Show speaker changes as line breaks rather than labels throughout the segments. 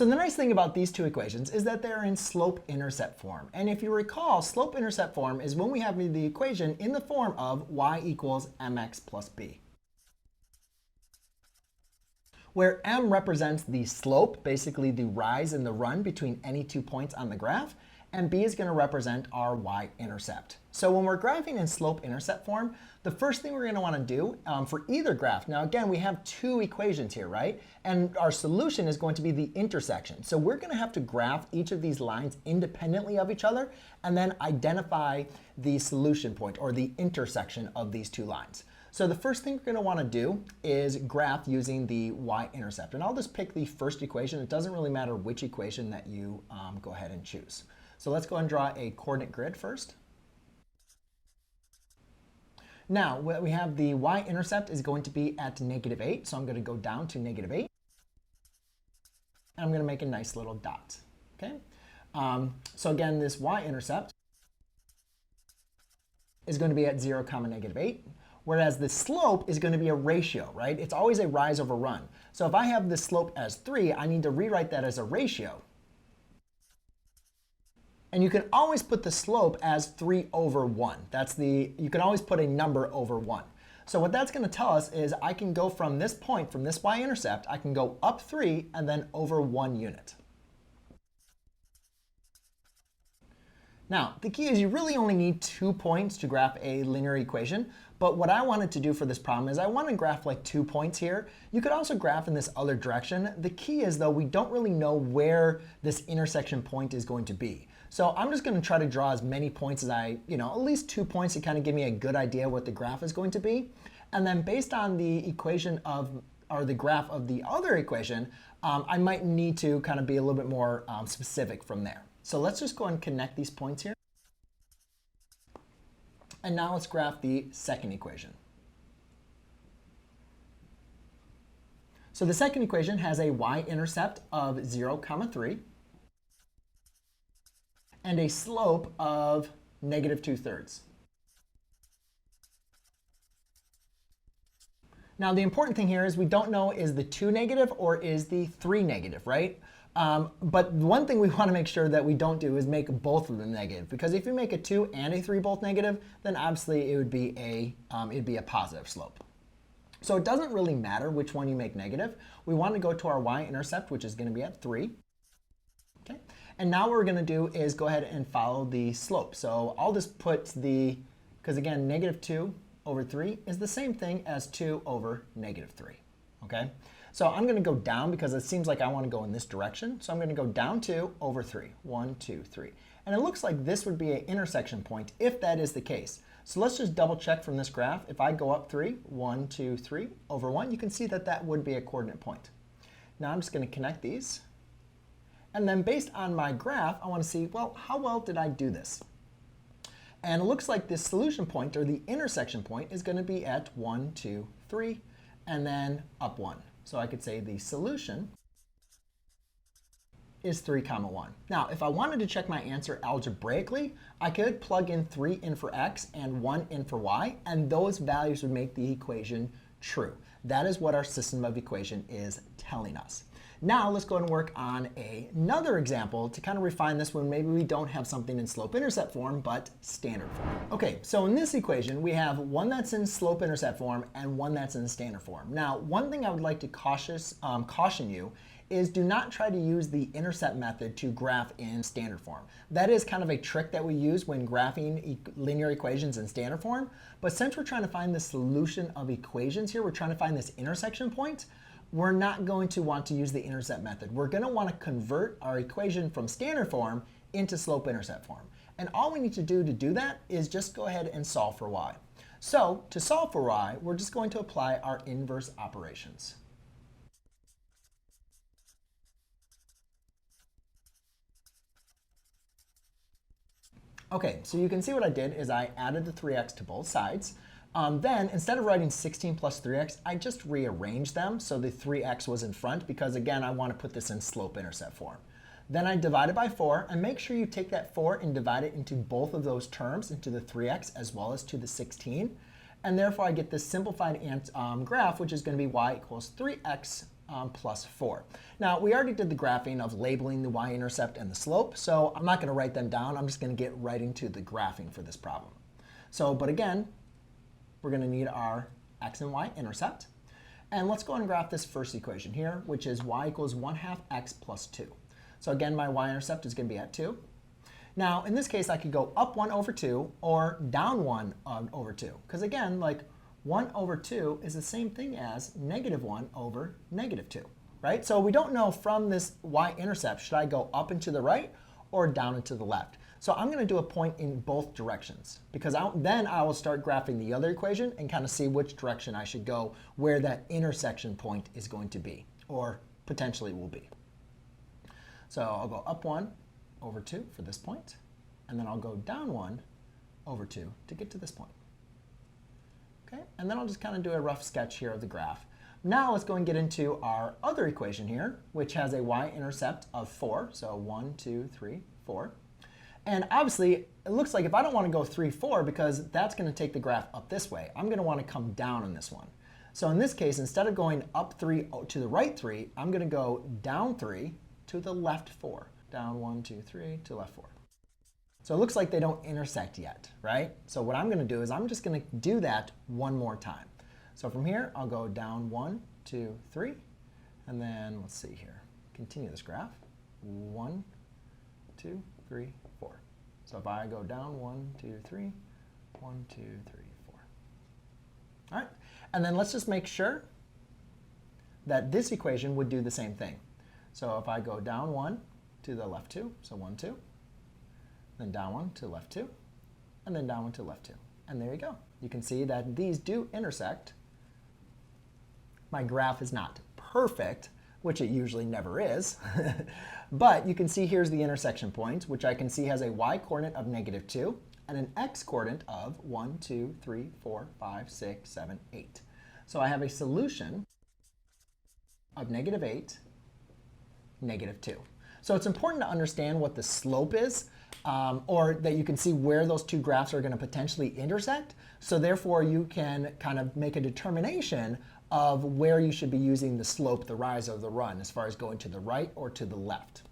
So the nice thing about these two equations is that they're in slope-intercept form. And if you recall, slope-intercept form is when we have the equation in the form of y equals mx plus b, where m represents the slope, basically the rise and the run between any 2 points on the graph, and b is going to represent our y-intercept. So when we're graphing in slope-intercept form, the first thing we're going to want to do for either graph, now again, we have two equations here, right? And our solution is going to be the intersection. So we're going to have to graph each of these lines independently of each other and then identify the solution point or the intersection of these two lines. So the first thing we're going to want to do is graph using the y-intercept. And I'll just pick the first equation. It doesn't really matter which equation that you go ahead and choose. So let's go and draw a coordinate grid first. Now, we have the y-intercept is going to be at -8. So I'm going to go down to -8. And I'm going to make a nice little dot. Okay. So again, this y-intercept is going to be at 0, -8. Whereas the slope is going to be a ratio, right? It's always a rise over run. So if I have the slope as 3, I need to rewrite that as a ratio. And you can always put the slope as 3 over 1. You can always put a number over 1. So what that's going to tell us is I can go from this point, from this y-intercept, I can go up 3 and then over 1 unit. Now, the key is you really only need 2 points to graph a linear equation. But what I wanted to do for this problem is I want to graph like 2 points here. You could also graph in this other direction. The key is, though, we don't really know where this intersection point is going to be. So I'm just going to try to draw as many points as at least 2 points to kind of give me a good idea what the graph is going to be. And then based on the equation or the graph of the other equation, I might need to kind of be a little bit more specific from there. So let's just go and connect these points here. And now let's graph the second equation. So the second equation has a y-intercept of 0, 3 and a slope of -2/3. Now the important thing here is we don't know is the 2 negative or is the 3 negative, right? But one thing we want to make sure that we don't do is make both of them negative, because if you make a 2 and a 3 both negative, then obviously it would be a positive slope. So it doesn't really matter which one you make negative. We want to go to our y-intercept, which is going to be at 3. Okay. And now what we're going to do is go ahead and follow the slope. So I'll just put because again, -2 over 3 is the same thing as 2 over -3. Okay. So I'm going to go down because it seems like I want to go in this direction. So I'm going to go down 2 over 3. 1, 2, 3. And it looks like this would be an intersection point if that is the case. So let's just double check from this graph. If I go up 3, 1, 2, 3 over 1, you can see that that would be a coordinate point. Now I'm just going to connect these. And then based on my graph, I want to see, well, how well did I do this? And it looks like this solution point, or the intersection point, is going to be at 1, 2, 3, and then up 1. So I could say the solution is 3, 1. Now, if I wanted to check my answer algebraically, I could plug in 3 in for x and 1 in for y, and those values would make the equation true. That is what our system of equation is telling us. Now let's go and work on another example to kind of refine this one. Maybe we don't have something in slope-intercept form, but standard form. Okay, so in this equation, we have one that's in slope-intercept form and one that's in standard form. Now, one thing I would like to caution you is do not try to use the intercept method to graph in standard form. That is kind of a trick that we use when graphing linear equations in standard form. But since we're trying to find the solution of equations here, we're trying to find this intersection point, we're not going to want to use the intercept method. We're going to want to convert our equation from standard form into slope-intercept form. And all we need to do that is just go ahead and solve for y. So to solve for y, we're just going to apply our inverse operations. Okay, so you can see what I did is I added the 3x to both sides. Then, instead of writing 16 plus 3x, I just rearranged them so the 3x was in front because, again, I want to put this in slope-intercept form. Then I divided by 4, and make sure you take that 4 and divide it into both of those terms, into the 3x as well as to the 16. And therefore, I get this simplified graph, which is going to be y equals 3x plus 4. Now, we already did the graphing of labeling the y-intercept and the slope, so I'm not going to write them down. I'm just going to get right into the graphing for this problem. So, but again, we're going to need our x and y intercept. And let's go and graph this first equation here, which is y equals 1/2 x plus 2. So again, my y-intercept is going to be at 2. Now, in this case, I could go up 1 over 2 or down 1 over 2. Because again, like 1 over 2 is the same thing as -1 over -2, right? So we don't know from this y-intercept, should I go up and to the right or down and to the left? So I'm going to do a point in both directions, because then I will start graphing the other equation and kind of see which direction I should go, where that intersection point is going to be, or potentially will be. So I'll go up 1 over 2 for this point, and then I'll go down 1 over 2 to get to this point. Okay, and then I'll just kind of do a rough sketch here of the graph. Now let's go and get into our other equation here, which has a y-intercept of 4. So 1, 2, 3, 4. And obviously, it looks like if I don't want to go 3, 4, because that's going to take the graph up this way, I'm going to want to come down on this one. So in this case, instead of going up 3 to the right 3, I'm going to go down 3 to the left 4. Down 1, 2, 3 to left 4. So it looks like they don't intersect yet, right? So what I'm going to do is I'm just going to do that one more time. So from here, I'll go down 1, 2, 3, and then let's see here. Continue this graph. 1, 2, 3, 4. So if I go down 1, 2, 3, 1, 2, 3, 4. All right, and then let's just make sure that this equation would do the same thing. So if I go down 1 to the left 2, so 1, 2, then down 1 to the left 2, and then down 1 to the left 2. And there you go. You can see that these do intersect. My graph is not perfect, which it usually never is, but you can see here's the intersection point, which I can see has a y-coordinate of -2 and an x-coordinate of 1, 2, 3, 4, 5, 6, 7, 8. So I have a solution of -8, -2. So it's important to understand what the slope is, or that you can see where those two graphs are going to potentially intersect. So therefore, you can kind of make a determination of where you should be using the slope, the rise, or the run, as far as going to the right or to the left.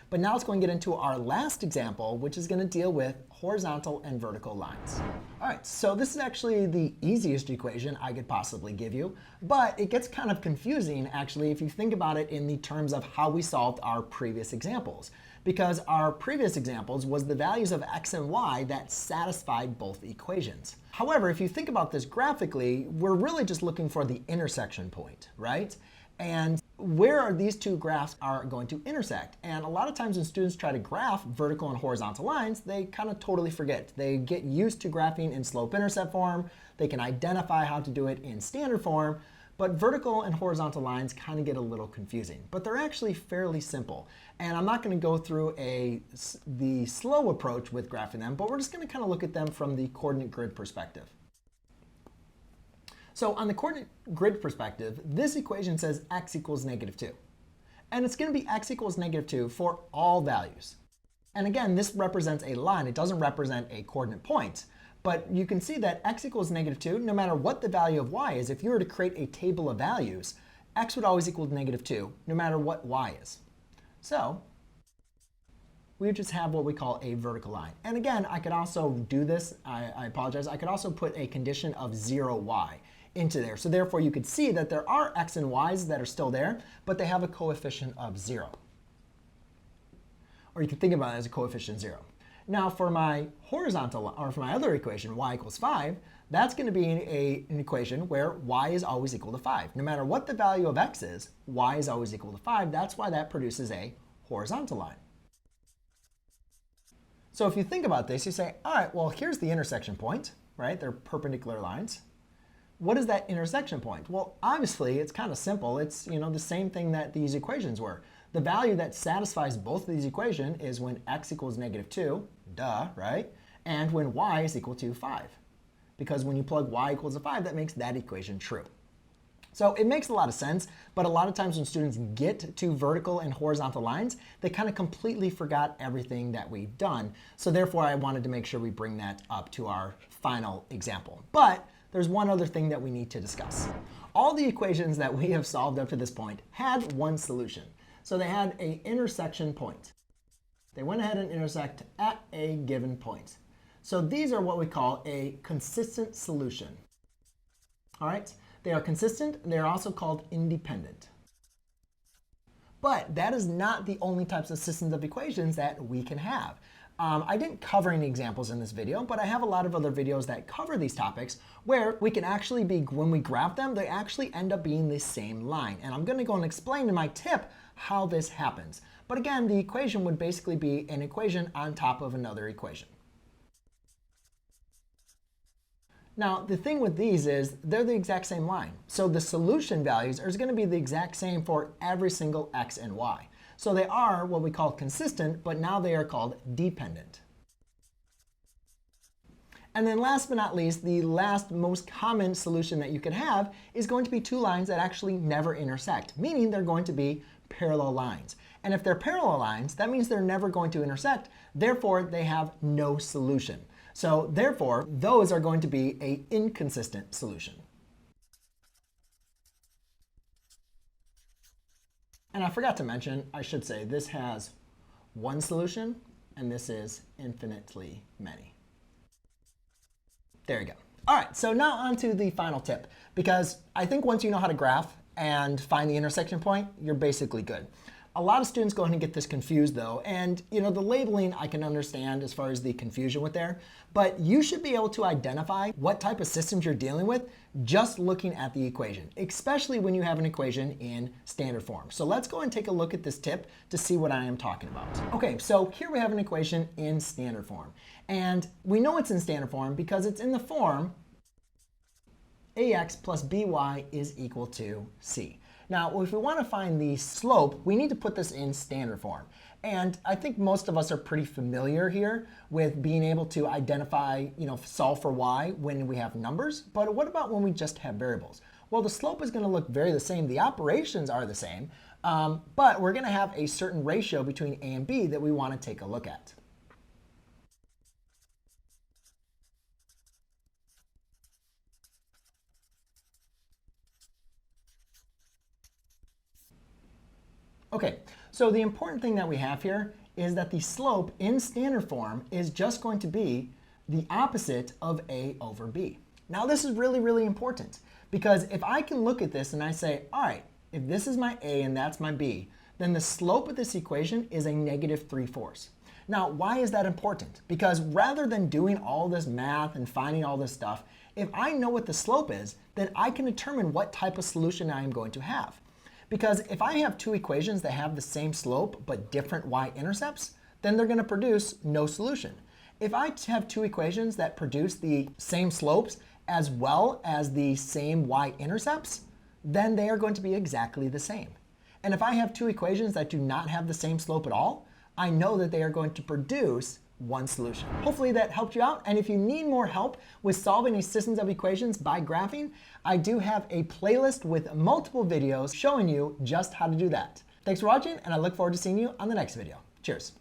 But now let's go and get into our last example, which is going to deal with horizontal and vertical lines. All right, so this is actually the easiest equation I could possibly give you, but it gets kind of confusing, actually, if you think about it in the terms of how we solved our previous examples. Because our previous examples was the values of x and y that satisfied both equations. However, if you think about this graphically, we're really just looking for the intersection point, right? And where are these two graphs are going to intersect? And a lot of times when students try to graph vertical and horizontal lines, they kind of totally forget. They get used to graphing in slope-intercept form. They can identify how to do it in standard form. But vertical and horizontal lines kind of get a little confusing. But they're actually fairly simple. And I'm not going to go through the slow approach with graphing them, but we're just going to kind of look at them from the coordinate grid perspective. So on the coordinate grid perspective, this equation says x equals -2. And it's going to be x equals -2 for all values. And again, this represents a line. It doesn't represent a coordinate point. But you can see that x equals -2, no matter what the value of y is. If you were to create a table of values, x would always equal -2, no matter what y is. So we would just have what we call a vertical line. And again, I could also do this. I apologize. I could also put a condition of 0y into there. So therefore, you could see that there are x and y's that are still there, but they have a coefficient of 0. Or you can think about it as a coefficient 0. Now for my horizontal, or for my other equation, y equals 5, that's going to be an equation where y is always equal to 5. No matter what the value of x is, y is always equal to 5. That's why that produces a horizontal line. So if you think about this, you say, all right, well, here's the intersection point, right? They're perpendicular lines. What is that intersection point? Well, obviously, it's kind of simple. It's the same thing that these equations were. The value that satisfies both of these equations is when x equals -2, duh, right? And when y is equal to 5. Because when you plug y equals to 5, that makes that equation true. So it makes a lot of sense, but a lot of times when students get to vertical and horizontal lines, they kind of completely forgot everything that we've done. So therefore, I wanted to make sure we bring that up to our final example. But there's one other thing that we need to discuss. all the equations that we have solved up to this point had one solution. So they had an intersection point. They went ahead and intersect at a given point. So these are what we call a consistent solution. All right? They are consistent. They are also called independent. But that is not the only types of systems of equations that we can have. I didn't cover any examples in this video, but I have a lot of other videos that cover these topics where we can actually be, when we graph them, they actually end up being the same line. And I'm going to go and explain in my tip how this happens. But again, the equation would basically be an equation on top of another equation. Now, the thing with these is they're the exact same line. So the solution values are going to be the exact same for every single x and y. So they are what we call consistent, but now they are called dependent. And then last but not least, the last most common solution that you could have is going to be two lines that actually never intersect, meaning they're going to be parallel lines. And if they're parallel lines, that means they're never going to intersect. Therefore, they have no solution. So therefore, those are going to be an inconsistent solution. And I forgot to mention, I should say, this has one solution, and this is infinitely many. There you go. All right, so now on to the final tip, because I think once you know how to graph and find the intersection point, you're basically good. A lot of students go ahead and get this confused though, and the labeling I can understand as far as the confusion with there, but you should be able to identify what type of systems you're dealing with just looking at the equation, especially when you have an equation in standard form. So let's go and take a look at this tip to see what I am talking about. Okay, so here we have an equation in standard form, and we know it's in standard form because it's in the form ax plus by is equal to c. Now, if we want to find the slope, we need to put this in standard form. And I think most of us are pretty familiar here with being able to identify, solve for y when we have numbers. But what about when we just have variables? Well, the slope is going to look very the same. The operations are the same. But we're going to have a certain ratio between a and b that we want to take a look at. Okay, so the important thing that we have here is that the slope in standard form is just going to be the opposite of a over b. Now this is really, really important because if I can look at this and I say, all right, if this is my a and that's my b, then the slope of this equation is a negative 3/4. Now, why is that important? Because rather than doing all this math and finding all this stuff, if I know what the slope is, then I can determine what type of solution I am going to have. Because if I have two equations that have the same slope but different y-intercepts, then they're going to produce no solution. If I have two equations that produce the same slopes as well as the same y-intercepts, then they are going to be exactly the same. And if I have two equations that do not have the same slope at all, I know that they are going to produce one solution. Hopefully that helped you out. And if you need more help with solving these systems of equations by graphing, I do have a playlist with multiple videos showing you just how to do that. Thanks for watching, and I look forward to seeing you on the next video. Cheers.